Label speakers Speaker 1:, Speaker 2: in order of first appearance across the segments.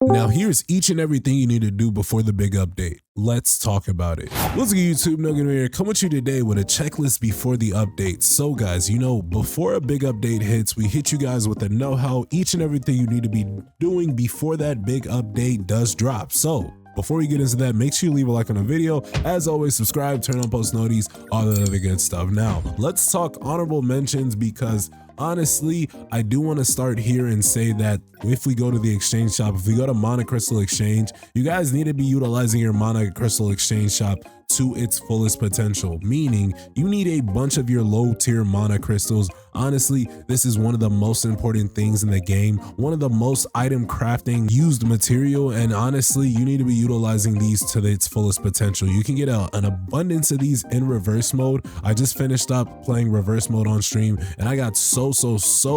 Speaker 1: Now here's each and everything you need to do before the big update. Let's talk about it. What's good YouTube, NoGoodEman here, coming to you today with a checklist before the update. So guys, before a big update hits, we hit you guys with a know-how, each and everything you need to be doing before that big update does drop. So before we get into that, make sure you leave a like on the video. As always, subscribe, turn on post notifications, all that other good stuff. Now, let's talk honorable mentions because honestly, I do want to start here and say that if we go to the exchange shop, if we go to Mana Crystal Exchange, you guys need to be utilizing your Mana Crystal Exchange shop to its fullest potential, meaning you need a bunch of your low tier mana crystals. Honestly, this is one of the most important things in the game, one of the most item crafting used material, and honestly, you need to be utilizing these to its fullest potential. You can get an abundance of these in reverse mode. I just finished up playing reverse mode on stream and I got so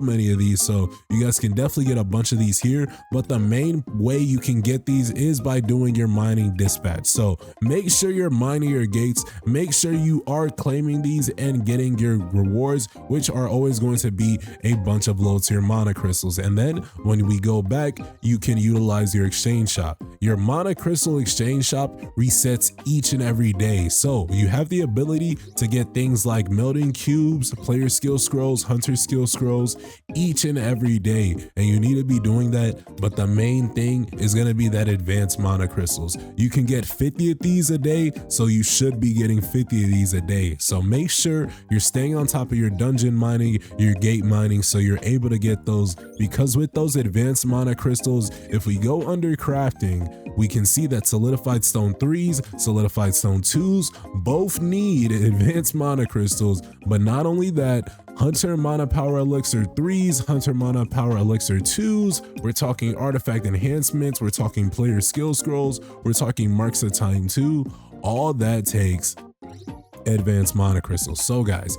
Speaker 1: many of these, so you guys can definitely get a bunch of these here, but the main way you can get these is by doing your mining dispatch. So make sure you're mining your gates, make sure you are claiming these and getting your rewards, which are always going to be a bunch of low tier mana crystals. And then when we go back, you can utilize your exchange shop. Your Mana Crystal Exchange shop resets each and every day, so you have the ability to get things like melting cubes, player skill scrolls, hunter skill scrolls each and every day, and you need to be doing that. But the main thing is going to be that advanced mana crystals. You can get 50 of these a day, so you should be getting 50 of these a day. So make sure you're staying on top of your dungeon mining, your gate mining, so you're able to get those, because with those advanced mana crystals, if we go under crafting, we can see that solidified stone 3s, solidified stone 2s both need advanced mana crystals. But not only that, Hunter Mana Power Elixir 3s, Hunter Mana Power Elixir 2s, we're talking artifact enhancements, we're talking player skill scrolls, we're talking marks of time 2, all that takes advanced mana crystals. So guys,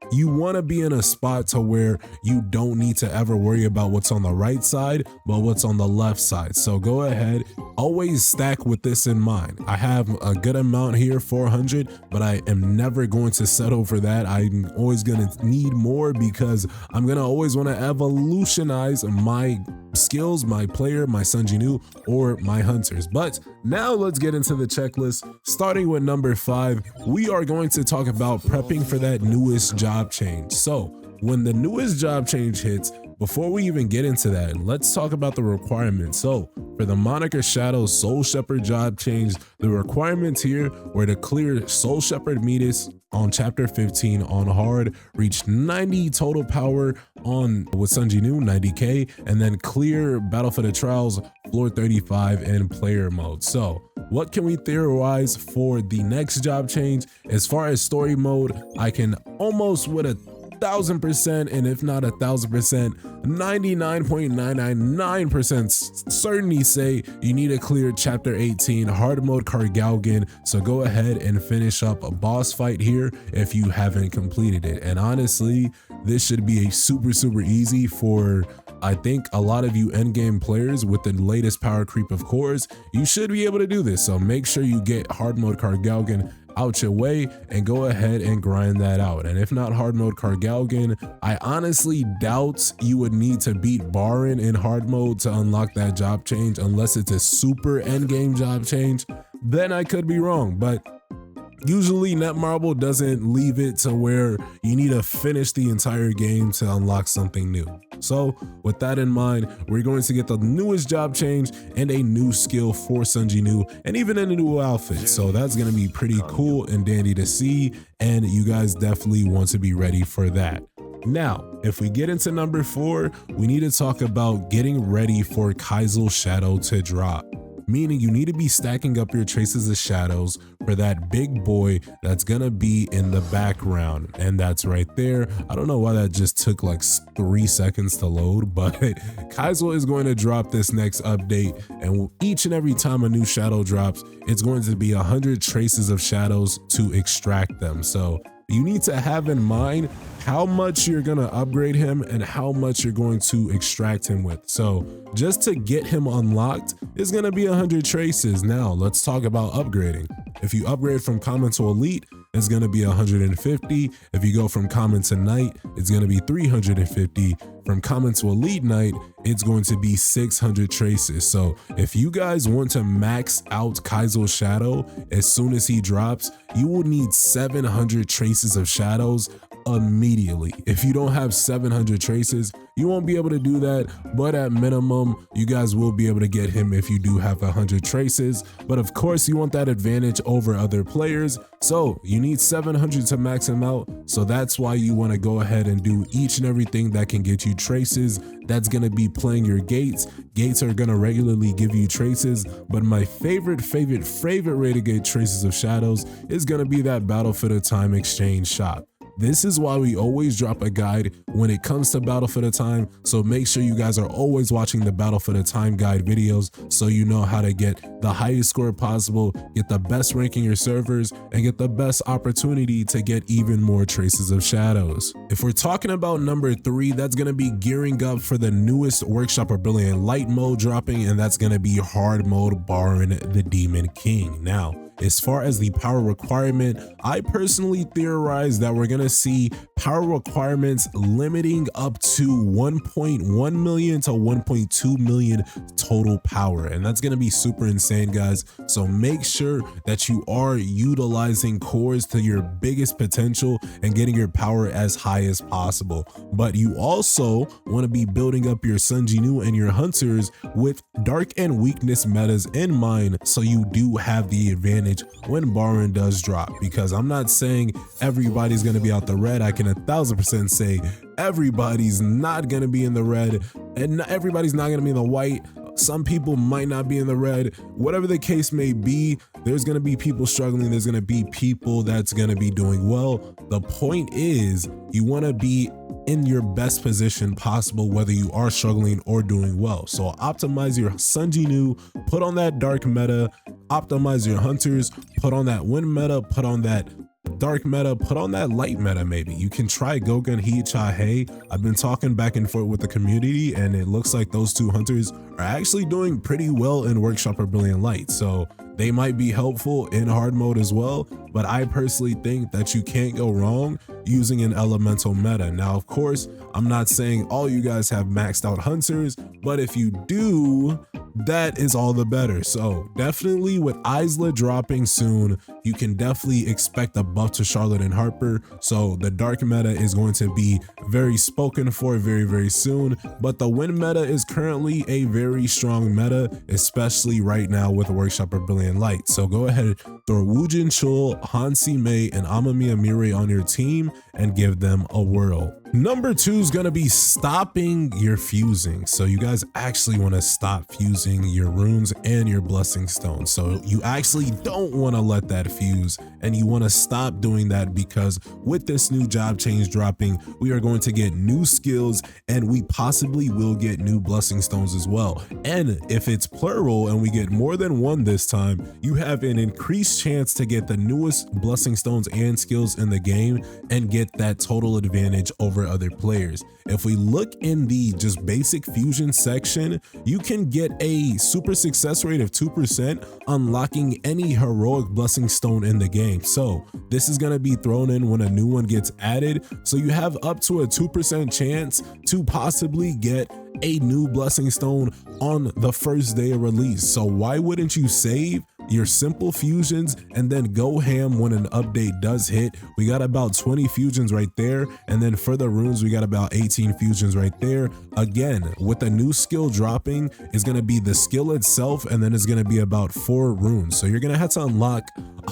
Speaker 1: you want to be in a spot to where you don't need to ever worry about what's on the right side, but what's on the left side. So go ahead, always stack with this in mind. I have a good amount here, 400, but I am never going to settle for that. I'm always going to need more because I'm going to always want to evolutionize my skills, my player, my Sun Jinwoo, or my hunters. But now let's get into the checklist. Starting with number 5, we are going to talk about prepping for that newest job change. So when the newest job change hits, before we even get into that, let's talk about the requirements. So for the Monica Shadow Soul Shepherd job change, the requirements here were to clear Soul Shepherd Metis on chapter 15 on hard, reach 90 total power on with Sun Jinwoo, 90k, and then clear Battle for the Trials floor 35 in player mode. So what can we theorize for the next job change? As far as story mode, I can almost with 1000%, and if not 1000%, 99.999% certainly say you need to clear chapter 18 hard mode Kargalgan. So go ahead and finish up a boss fight here if you haven't completed it. And honestly, this should be a super easy for, I think, a lot of you endgame players with the latest power creep of cores. You should be able to do this. So make sure you get hard mode Kargalgan out your way and go ahead and grind that out. And if not hard mode Kargalgan, I honestly doubt you would need to beat BARAN in hard mode to unlock that job change, unless it's a super endgame job change. Then I could be wrong, but usually Netmarble doesn't leave it to where you need to finish the entire game to unlock something new. So with that in mind, we're going to get the newest job change and a new skill for Sun Jinwoo, and even a new outfit. So that's going to be pretty cool and dandy to see, and you guys definitely want to be ready for that. Now, if we get into number 4, we need to talk about getting ready for KAISEL Shadow to drop. Meaning you need to be stacking up your traces of shadows for that big boy that's gonna be in the background, and that's right there. I don't know why that just took like 3 seconds to load, but KAISEL is going to drop this next update, and each and every time a new shadow drops, it's going to be 100 traces of shadows to extract them. So you need to have in mind how much you're gonna upgrade him and how much you're going to extract him with. So just to get him unlocked is gonna be 100 traces. Now let's talk about upgrading. If you upgrade from common to elite, it's going to be 150. If you go from common to night, it's going to be 350. From common to elite night, it's going to be 600 traces. So if you guys want to max out KAISEL Shadow as soon as he drops, you will need 700 traces of shadows immediately. If you don't have 700 traces, you won't be able to do that, but at minimum, you guys will be able to get him if you do have 100 traces. But of course, you want that advantage over other players, so you need 700 to max him out. So that's why you want to go ahead and do each and everything that can get you traces. That's going to be playing your gates. Gates are going to regularly give you traces, but my favorite way to get traces of shadows is going to be that Battlefield of Time exchange shop. This is why we always drop a guide when it comes to Battlefield of Time, so make sure you guys are always watching the Battlefield of Time guide videos so you know how to get the highest score possible, get the best rank in your servers, and get the best opportunity to get even more traces of shadows. If we're talking about number 3, that's going to be gearing up for the newest Workshop or Brilliant Light mode dropping, and that's going to be hard mode BARAN the Demon King. Now, as far as the power requirement, I personally theorize that we're going to see power requirements limiting up to 1.1 million to 1.2 million total power. And that's going to be super insane, guys. So make sure that you are utilizing cores to your biggest potential and getting your power as high as possible. But you also want to be building up your Sun Jinwoo and your hunters with dark and weakness metas in mind, so you do have the advantage when BARAN does drop, because I'm not saying everybody's going to be out the red. I can 1000% say everybody's not going to be in the red, and everybody's not going to be in the white. Some people might not be in the red. Whatever the case may be, there's going to be people struggling. There's going to be people that's going to be doing well. The point is, you want to be in your best position possible, whether you are struggling or doing well. So optimize your Sun Jinwoo, put on that dark meta, optimize your hunters, put on that wind meta, put on that dark meta, put on that light meta. Maybe you can try Gogun He Cha Hey. I've been talking back and forth with the community, and it looks like those two hunters are actually doing pretty well in Workshop or Brilliant Light, so they might be helpful in hard mode as well. But I personally think that you can't go wrong using an elemental meta. Now, of course, I'm not saying all you guys have maxed out hunters, but if you do, that is all the better. So definitely with KAISEL dropping soon, you can definitely expect a buff to Charlotte and Harper. So the dark meta is going to be very spoken for very soon, but the wind meta is currently a very strong meta, especially right now with Workshop or Brilliant Light. So go ahead, throw Woojin Chul, Hansi Mei, and Amamiya Mirai on your team and give them a whirl. Number 2 is going to be stopping your fusing. So you guys actually want to stop fusing your runes and your blessing stones. So you actually don't want to let that fuse, and you want to stop doing that, because with this new job change dropping, we are going to get new skills, and we possibly will get new blessing stones as well. And if it's plural and we get more than one this time, you have an increased chance to get the newest blessing stones and skills in the game and get that total advantage over other players. If we look in the just basic fusion section, you can get a super success rate of 2%, unlocking any heroic blessing stone in the game. So this is going to be thrown in when a new one gets added, so you have up to a 2% chance to possibly get a new blessing stone on the first day of release. So why wouldn't you save your simple fusions and then go ham when an update does hit? We got about 20 fusions right there, and then for the runes we got about 18 fusions right there. Again, with the new skill dropping, is going to be the skill itself, and then it's going to be about 4 runes. So you're going to have to unlock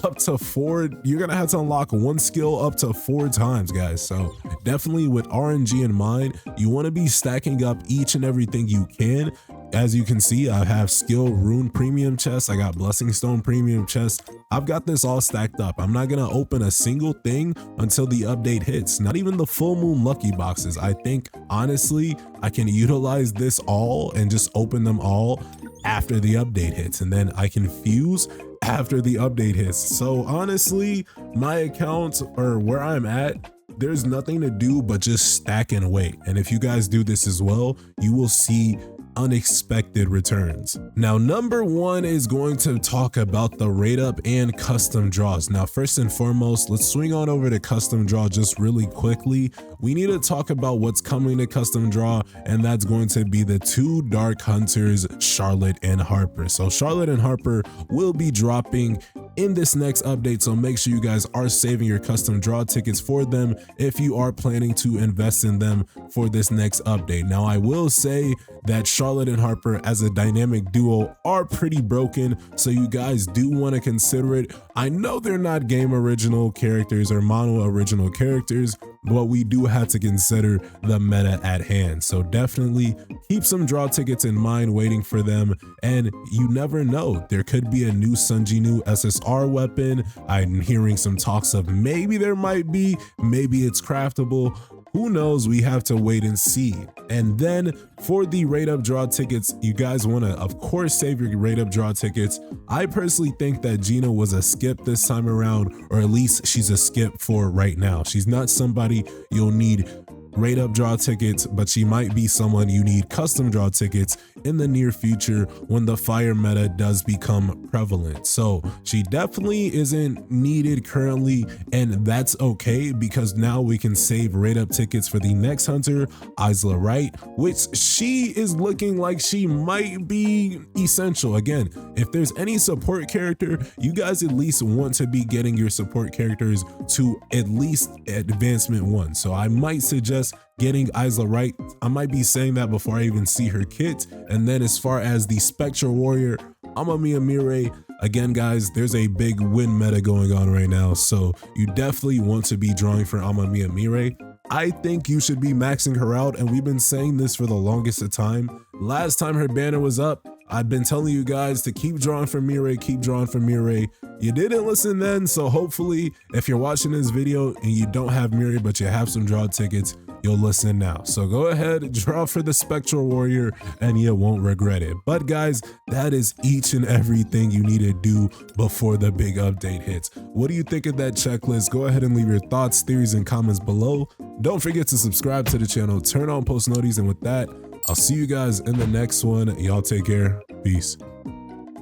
Speaker 1: up to 4. You're going to have to unlock one skill up to 4 times, guys. So definitely with RNG in mind, you want to be stacking up each and everything you can. As you can see, I have skill rune premium chests, I got blessing stone premium chests. I've got this all stacked up. I'm not gonna open a single thing until the update hits, not even the full moon lucky boxes. I think honestly I can utilize this all and just open them all after the update hits, and then I can fuse after the update hits. So honestly, my account, or where I'm at, there's nothing to do but just stack and wait. And if you guys do this as well, you will see unexpected returns. Now, number one is going to talk about the rate up and custom draws. Now, first and foremost, let's swing on over to custom draw just really quickly. We need to talk about what's coming to custom draw, and that's going to be the two Dark Hunters, Charlotte and Harper. So Charlotte and Harper will be dropping in this next update, so make sure you guys are saving your custom draw tickets for them if you are planning to invest in them for this next update. Now, I will say that Charlotte and Harper as a dynamic duo are pretty broken, so you guys do want to consider it. I know they're not game original characters or mono original characters, but we do have to consider the meta at hand. So definitely keep some draw tickets in mind waiting for them. And you never know, there could be a new Sunjinu SSR weapon. I'm hearing some talks of maybe there might be, maybe it's craftable. Who knows? We have to wait and see. And then for the rate up draw tickets, you guys want to, of course, save your rate up draw tickets. I personally think that Gina was a skip this time around, or at least she's a skip for right now. She's not somebody you'll need rate up draw tickets, but she might be someone you need custom draw tickets in the near future when the fire meta does become prevalent. So she definitely isn't needed currently, and that's okay because now we can save rate up tickets for the next hunter, KAISEL, right? Which she is looking like she might be essential. Again, if there's any support character, you guys at least want to be getting your support characters to at least advancement 1. So I might suggest getting KAISEL right. I might be saying that before I even see her kit. And then as far as the Spectral Warrior, Amamiya Mirai, again guys, there's a big win meta going on right now, so you definitely want to be drawing for Amamiya Mirai. I think you should be maxing her out, and we've been saying this for the longest of time. Last time her banner was up, I've been telling you guys to keep drawing for Mirai, keep drawing for Mirai. You didn't listen then, so hopefully if you're watching this video and you don't have Mirai but you have some draw tickets, you'll listen now. So go ahead, draw for the Spectral Warrior and you won't regret it. But guys, that is each and everything you need to do before the big update hits. What do you think of that checklist? Go ahead and leave your thoughts, theories, and comments below. Don't forget to subscribe to the channel, turn on post notifications, and with that, I'll see you guys in the next one. Y'all take care. Peace.